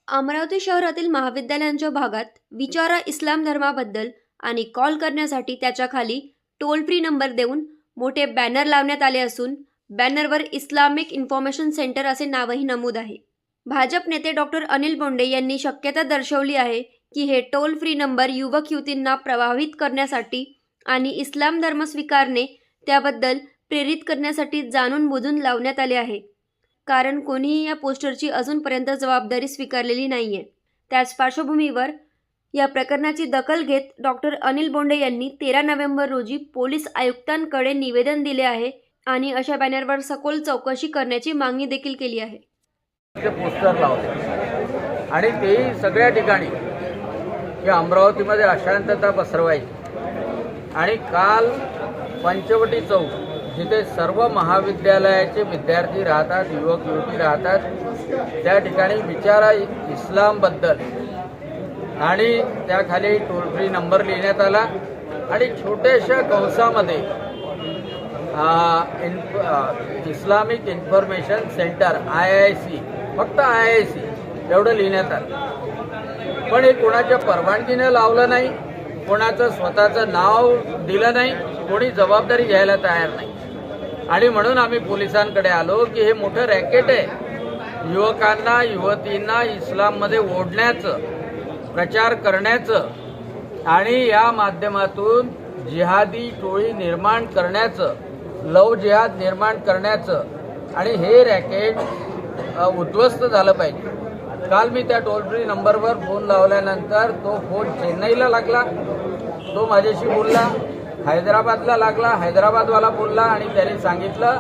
अमरावती शहरातील महाविद्यालयांच्या भागात विचारा इस्लाम धर्माबद्दल आणि कॉल करण्यासाठी त्याच्या खाली टोल फ्री नंबर देऊन मोठे बॅनर लावण्यात आले असून बॅनरवर इस्लामिक इन्फॉर्मेशन सेंटर असे नावही नमूद आहे। भाजप नेते डॉक्टर अनिल बोंडे यांनी शक्यता दर्शवली आहे की हे टोल फ्री नंबर युवक युवतींना प्रभावित करण्यासाठी आणि इस्लाम धर्म स्वीकारणे त्याबद्दल प्रेरित करण्यासाठी जाणून बुजून लावण्यात आले आहे, कारण कोणीही या पोस्टरची अजूनपर्यंत जबाबदारी स्वीकारलेली नाहीये। त्याच पार्श्वभूमीवर या प्रकरणाची दखल घेत डॉक्टर अनिल बोंडे यांनी 13 नोव्हेंबर रोजी पोलीस आयुक्तांकडे निवेदन दिले आहे आणि अशा बॅनरवर सखोल चौकशी करण्याची मागणी देखील केली आहे। पोस्टर लावले आणि तेही सगळ्या ठिकाणी की अमरावतीमध्ये अशांतता पसरवायची आणि काल पंचवटी चौक जिथे सर्व महाविद्यालयाचे विद्यार्थी राहतात, युवक युवती राहतात, त्या ठिकाणी विचारा इस्लामबद्दल आणि त्याखाली टोल फ्री नंबर लिहिण्यात आला आणि छोट्याशा कंसामध्ये इस्लामिक इन्फॉर्मेशन सेंटर IIC, फक्त IIC एवढं लिहिण्यात आलं। पण हे कोणाच्या परवानगीने लावलं नाही, कोणाचं स्वतःचं नाव दिलं नाही, कोणी जबाबदारी घ्यायला तयार नाही आणि म्हणून आम्ही पोलिसांकडे आलो की हे मोठं रॅकेट आहे, युवकांना युवतींना इस्लाममध्ये ओढण्याचं, प्रचार करण्याचं आणि या माध्यमातून जिहादी टोळी निर्माण करण्याचं, लव जिहाद निर्माण करण्याचं आणि हे रॅकेट उद्ध्वस्त झालं पाहिजे। काल मी त्या टोल फ्री नंबरवर फोन लावल्यानंतर तो फोन चेन्नईला लागला, तो माझ्याशी बोलला, हैदराबादला लागला, हैदराबादवाला बोलला आणि त्यांनी सांगितलं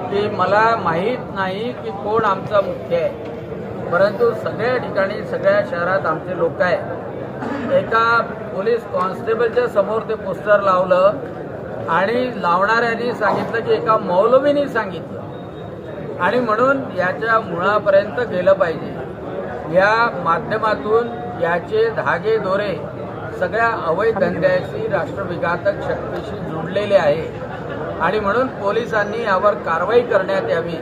की मला माहीत नाही की कोण आमचा मुख्य आहे, परंतु सगळ्या ठिकाणी सगळ्या शहरात आमचे लोक आहे। एका पोलीस कॉन्स्टेबलच्या समोर ते पोस्टर लावलं आणि लावणाऱ्यांनी सांगितलं की एका मौलवींनी सांगितलं आणि म्हणून याच्या मुळापर्यंत गेलं पाहिजे। या माध्यमातून याचे धागे दोरे सगळ्या अवैध धंद्याशी, राष्ट्रविघातक शक्तीशी जुडलेले आहे आणि म्हणून पोलिसांनी यावर कारवाई करण्यात यावी,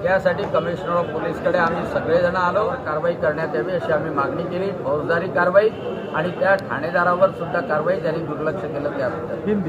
यासाठी कमिशनर ऑफ पोलीसकडे आम्ही सगळेजण आलो। कारवाई करण्यात यावी अशी आम्ही मागणी केली, फौजदारी कारवाई आणि त्या ठाणेदारावर सुद्धा कारवाई, ज्यांनी दुर्लक्ष केलं त्याबद्दल।